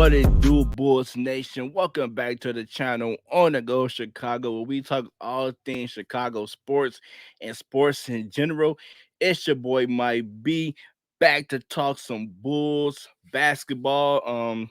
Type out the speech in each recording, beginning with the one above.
What it do, Bulls Nation? Welcome back to the channel on the Go Chicago, where we talk all things Chicago sports and sports in general. It's your boy Mike B, back to talk some Bulls basketball.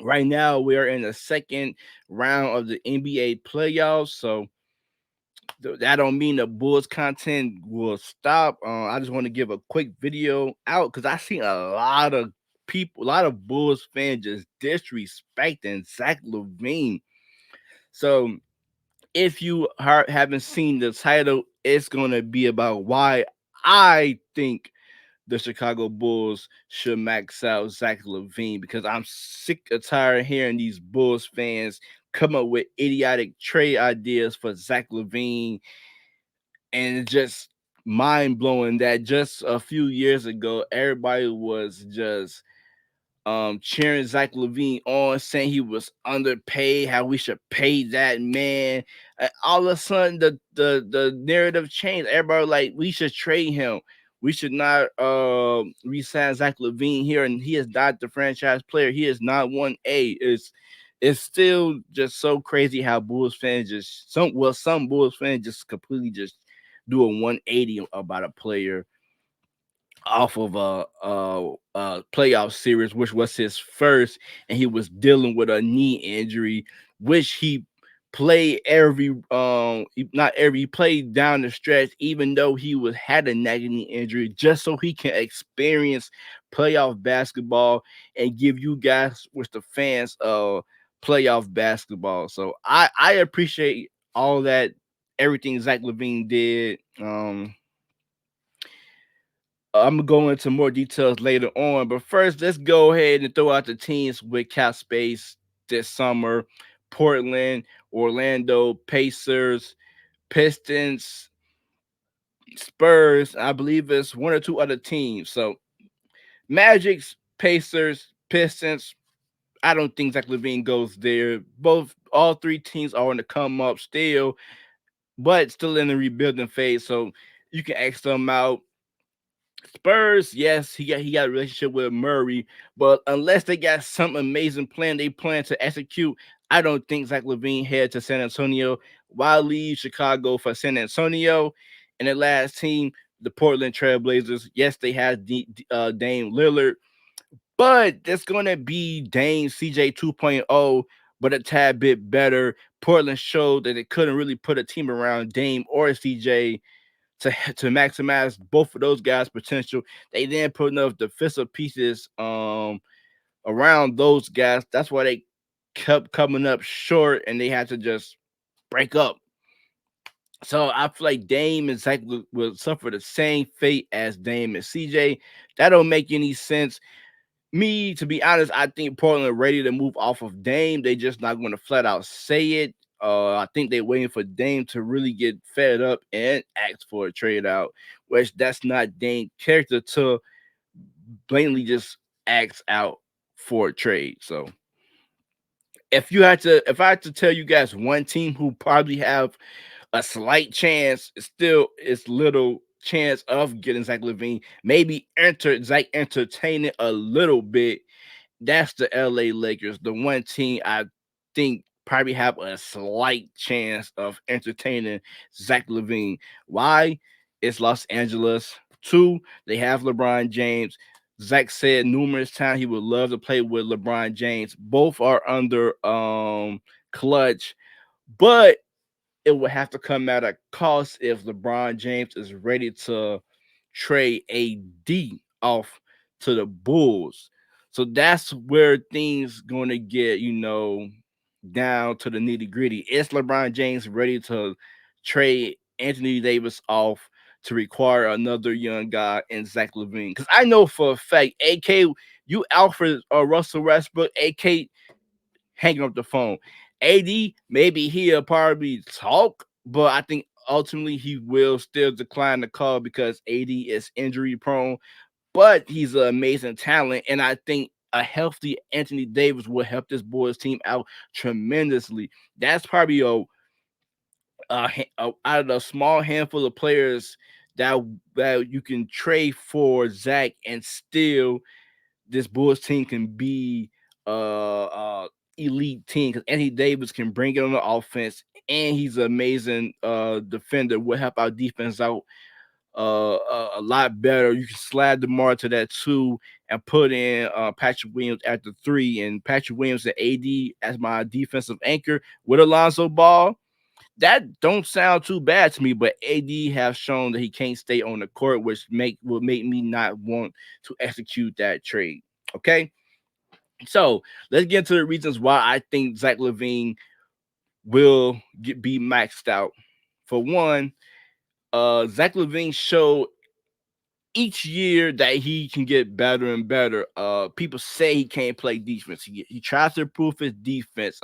Right now we are in the second round of the NBA playoffs, so that don't mean the Bulls content will stop. I just want to give a quick video out because I seen a lot of people, a lot of Bulls fans just disrespecting Zachlavine. So if you haven't seen the title, it's gonna be about why I think the Chicago Bulls should max out Zach Lavine because I'm sick of tired of hearing these Bulls fans come up with idiotic trade ideas for Zach Lavine, and it's just mind blowing that just a few years ago everybody was just cheering Zach Lavine on, saying he was underpaid, how we should pay that man. All of a sudden the narrative changed. Everybody like we should trade him. We should not resign Zach Lavine here, and he is not the franchise player. He is not 1A. It's still just so crazy how Bulls fans just some Bulls fans just completely just do a 180 about a player off of a playoff series, which was his first, and he was dealing with a knee injury, which he played not every he played down the stretch, even though he was had a nagging injury, just so he can experience playoff basketball and give you guys, with the fans, playoff basketball. So I appreciate all that everything Zach Levine did. I'm gonna go into more details later on, but first, let's go ahead and throw out the teams with cap space this summer: Portland, Orlando, Pacers, Pistons, Spurs. I believe it's one or two other teams. So, Magic's, Pacers, Pistons. I don't think Zach Levine goes there. All three teams are on the come up still, but still in the rebuilding phase. So you can X them out. Spurs, yes, he got a relationship with Murray, but unless they got some amazing plan they plan to execute, I don't think Zach Levine head to San Antonio. Why leave Chicago for San Antonio? And the last team, the Portland Trailblazers. Yes, they had Dame Lillard, but it's gonna be Dame CJ 2.0, but a tad bit better. Portland showed that it couldn't really put a team around Dame or CJ to maximize both of those guys' potential. They then put enough defensive pieces around those guys. That's why they kept coming up short, and they had to just break up. So I feel like Dame and Zach will suffer the same fate as Dame and CJ. That don't make any sense. Me, to be honest, I think Portland ready to move off of Dame. They just not going to flat out say it. I think they're waiting for Dame to really get fed up and ask for a trade out, which that's not Dame character to blatantly just ask out for a trade. So if I had to tell you guys one team who probably have a slight chance, still it's little chance of getting Zach Levine, maybe enter Zach entertaining a little bit, that's the LA Lakers, the one team I think probably have a slight chance of entertaining Zach Levine. Why? It's Los Angeles. Two, they have LeBron James. Zach said numerous times he would love to play with LeBron James. Both are under clutch, but it would have to come at a cost if LeBron James is ready to trade AD off to the Bulls. So that's where things going to get, down to the nitty gritty. Is LeBron James ready to trade Anthony Davis off to require another young guy in Zach Levine? Because I know for a fact, AK, you Alfred or Russell Westbrook, AK hanging up the phone. AD, maybe he'll probably talk, but I think ultimately he will still decline the call because AD is injury prone. But he's an amazing talent, and I think a healthy Anthony Davis will help this boys team out tremendously. That's probably out of the small handful of players that you can trade for Zach, and still this Bulls team can be elite team because Anthony Davis can bring it on the offense, and he's an amazing defender. Will help our defense out a lot better. You can slide DeMar to that two and put in Patrick Williams at the three, and Patrick Williams and AD as my defensive anchor with Alonzo Ball. That don't sound too bad to me, but AD has shown that he can't stay on the court, which will make me not want to execute that trade. Okay, so let's get into the reasons why I think Zach Levine will be maxed out. For one, Zach Levine showed each year that he can get better and better. People say he can't play defense. He tries to improve his defense.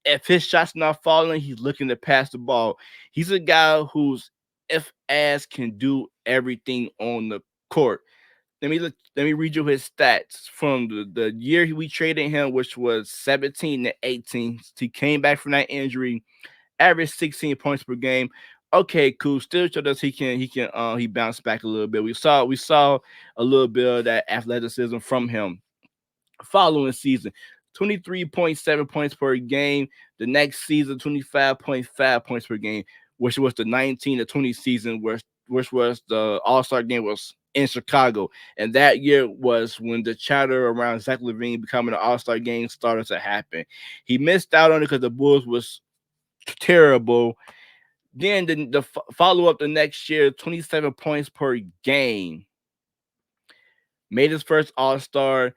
If his shot's not falling, he's looking to pass the ball. He's a guy who's if ass can do everything on the court. Let me read you his stats from the year we traded him, which was 17 to 18. He came back from that injury, averaged 16 points per game. Okay, cool. Still showed us he bounced back a little bit. We saw a little bit of that athleticism from him. Following season, 23.7 points per game. The next season, 25.5 points per game, which was the 19 to 20 season, which was the All-Star game was in Chicago. And that year was when the chatter around Zach Levine becoming an All-Star game started to happen. He missed out on it because the Bulls was terrible. Then the follow up the next year, 27 points per game. Made his first All Star.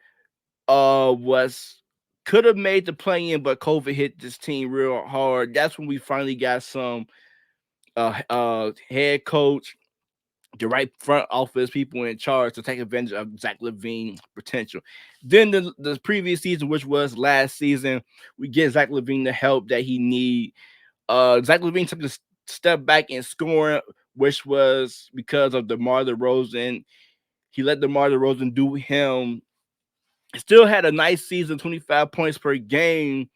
Was could have made the play in, but COVID hit this team real hard. That's when we finally got some head coach, the right front office people in charge to take advantage of Zach Levine's potential. Then the previous season, which was last season, we get Zach Levine the help that he need. Zach Levine took a step back in scoring, which was because of DeMar DeRozan. He let DeMar DeRozan do him. Still had a nice season, 25 points per game,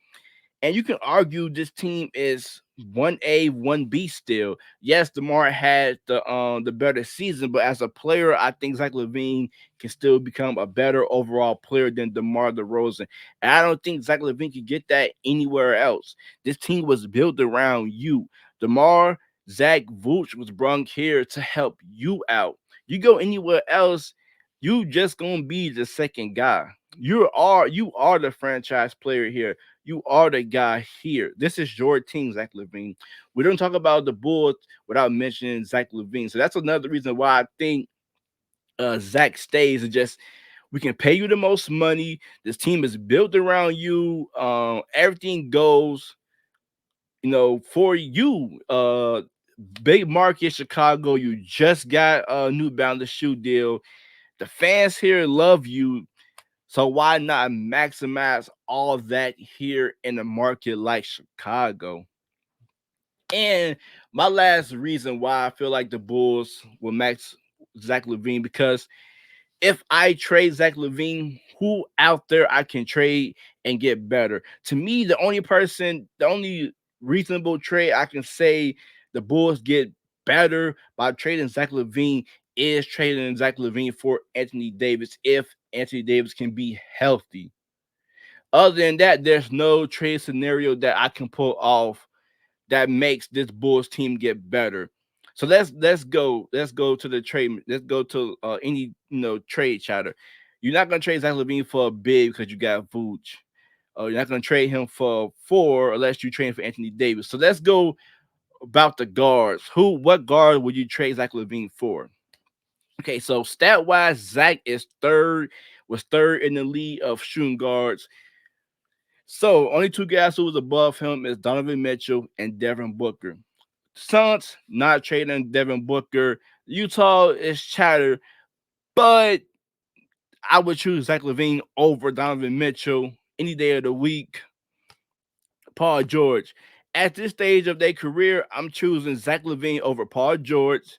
and you can argue this team is 1A, 1B still. Yes, DeMar had the better season, but as a player, I think Zach Levine can still become a better overall player than DeMar DeRozan. And I don't think Zach Levine can get that anywhere else. This team was built around you. DeMar, Zach, Vooch was brought here to help you out. You go anywhere else, you just gonna be the second guy. You are the franchise player here. You are the guy here. This is your team, Zach Levine. We don't talk about the Bulls without mentioning Zach Levine. So that's another reason why I think Zach stays. Is just we can pay you the most money. This team is built around you. Everything goes, for you. Big market Chicago. You just got a New Balance shoe deal. The fans here love you. So why not maximize all that here in a market like Chicago? And my last reason why I feel like the Bulls will max Zach Levine, because if I trade Zach Levine, who out there I can trade and get better? To me, the only reasonable trade I can say the Bulls get better by trading Zach Levine is trading Zach Levine for Anthony Davis if Anthony Davis can be healthy. Other than that, there's no trade scenario that I can pull off that makes this Bulls team get better. So let's go to the trade. Let's go to any trade chatter. You're not gonna trade Zach Levine for a big because you got Vooch. You're not gonna trade him for four unless you trade him for Anthony Davis. So let's go about the guards. What guard would you trade Zach Levine for? Okay, so stat wise, Zach was third in the league of shooting guards. So only two guys who was above him is Donovan Mitchell and Devin Booker. Suns not trading Devin Booker. Utah is chatter, but I would choose Zach Levine over Donovan Mitchell any day of the week. Paul George. At this stage of their career, I'm choosing Zach Levine over Paul George.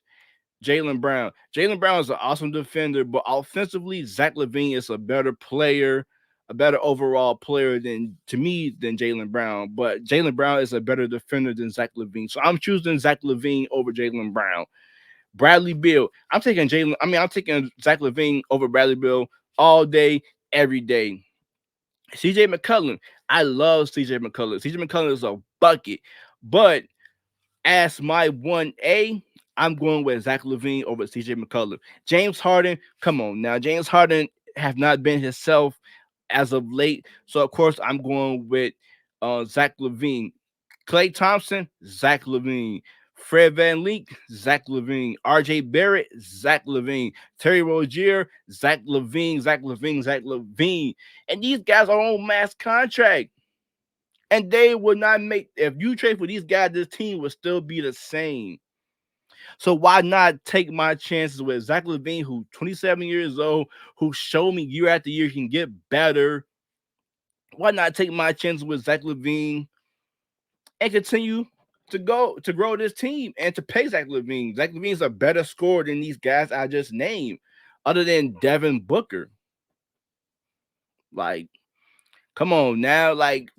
Jaylen Brown. Jaylen Brown is an awesome defender, but offensively, Zach Levine is a better player, a better overall player than Jaylen Brown. But Jaylen Brown is a better defender than Zach Levine. So I'm choosing Zach Levine over Jaylen Brown. Bradley Beal. I'm taking Zach Levine over Bradley Beal all day, every day. CJ McCollum. I love CJ McCollum. CJ McCollum is a bucket. But as my 1A, I'm going with Zachlavine over CJ McCollum. James Harden, come on now. James Harden have not been himself as of late. So of course I'm going with Zach Levine. Clay Thompson, Zach Levine. Fred Van Leek, Zach Levine. RJ Barrett, Zach Levine. Terry Rozier, Zach Levine, Zach Levine, Zach Levine. And these guys are on mass contract. And they would not make, if you trade for these guys, this team would still be the same. So why not take my chances with Zach Levine, who's 27 years old, who showed me year after year can get better? Why not take my chances with Zach Levine and continue to grow this team and to pay Zach Levine? Zach Levine's a better scorer than these guys I just named, other than Devin Booker. Like, come on now, like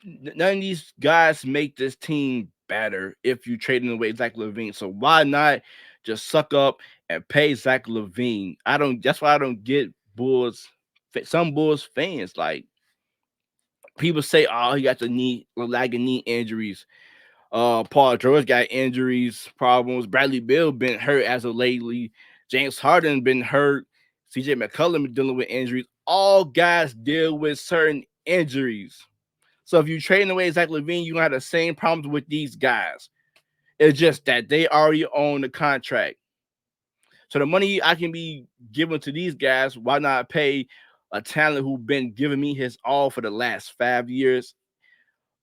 none of these guys make this team better if you trade in away Zach Levine. So why not just suck up and pay Zach Levine? I don't. That's why I don't get Bulls. Some Bulls fans like people say, "Oh, he got the knee, lagging knee injuries." Paul George got injuries, problems. Bradley Beal been hurt as of lately. James Harden been hurt. CJ McCollum been dealing with injuries. All guys deal with certain injuries. So if you trade away Zach Levine, you gonna have the same problems with these guys. It's just that they already own the contract. So the money I can be giving to these guys, why not pay a talent who been giving me his all for the last 5 years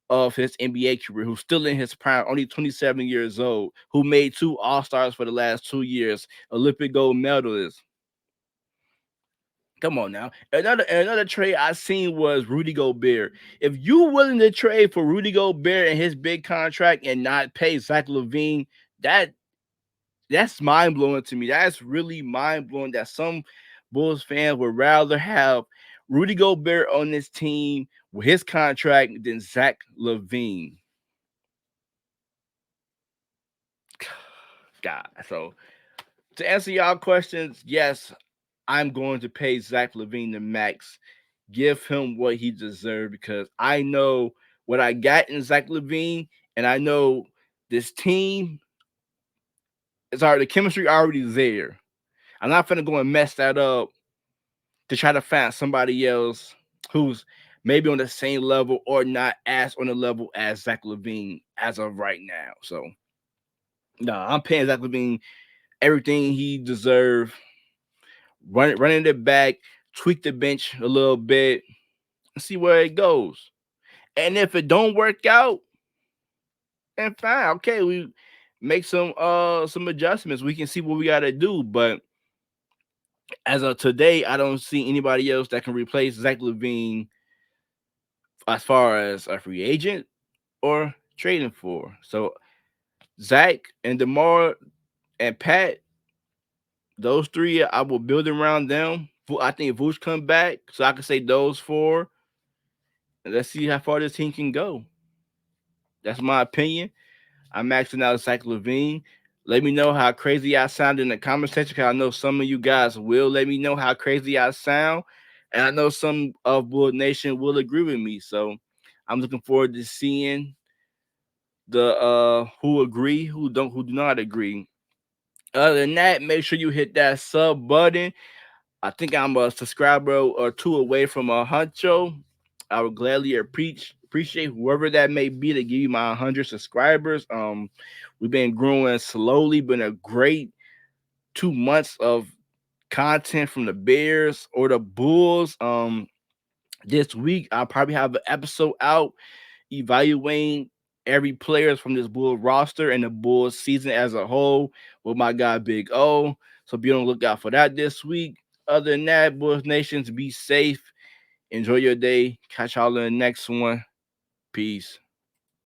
of his NBA career, who's still in his prime, only 27 years old, who made two All-Stars for the last 2 years, Olympic gold medalist. Come on now. Another trade I seen was Rudy Gobert. If you willing to trade for Rudy Gobert and his big contract and not pay Zach Levine, that's mind blowing to me. That's really mind blowing that some Bulls fans would rather have Rudy Gobert on this team with his contract than Zach Levine. God. So to answer y'all questions, yes, I'm going to pay Zach Levine the max. Give him what he deserves because I know what I got in Zach Levine, and I know this team is already the chemistry already there. I'm not gonna go and mess that up to try to find somebody else who's maybe on the same level or not as on the level as Zach Levine as of right now. So no, I'm paying Zach Levine everything he deserves. Running it back, tweak the bench a little bit, and see where it goes. And if it don't work out, then fine. Okay, we make some adjustments. We can see what we gotta do. But as of today, I don't see anybody else that can replace Zach Levine as far as a free agent or trading for. So Zach and DeMar and Pat, those three, I will build around them. I think Vooch come back, so I can say those four. And let's see how far this team can go. That's my opinion. I'm maxing out Zach Levine. Let me know how crazy I sound in the comment section because I know some of you guys will let me know how crazy I sound. And I know some of Bull Nation will agree with me. So I'm looking forward to seeing the who agree, who do not agree. Other than that, make sure you hit that sub button. I think I'm a subscriber or two away from a huncho. I would gladly appreciate whoever that may be to give you my 100 subscribers. We've been growing slowly. Been a great 2 months of content from the Bears or the Bulls. This week I'll probably have an episode out evaluating every players from this Bull roster and the Bulls season as a whole with my guy Big O. So be on the lookout for that this week. Other than that, Bulls Nations, be safe. Enjoy your day. Catch y'all in the next one. Peace.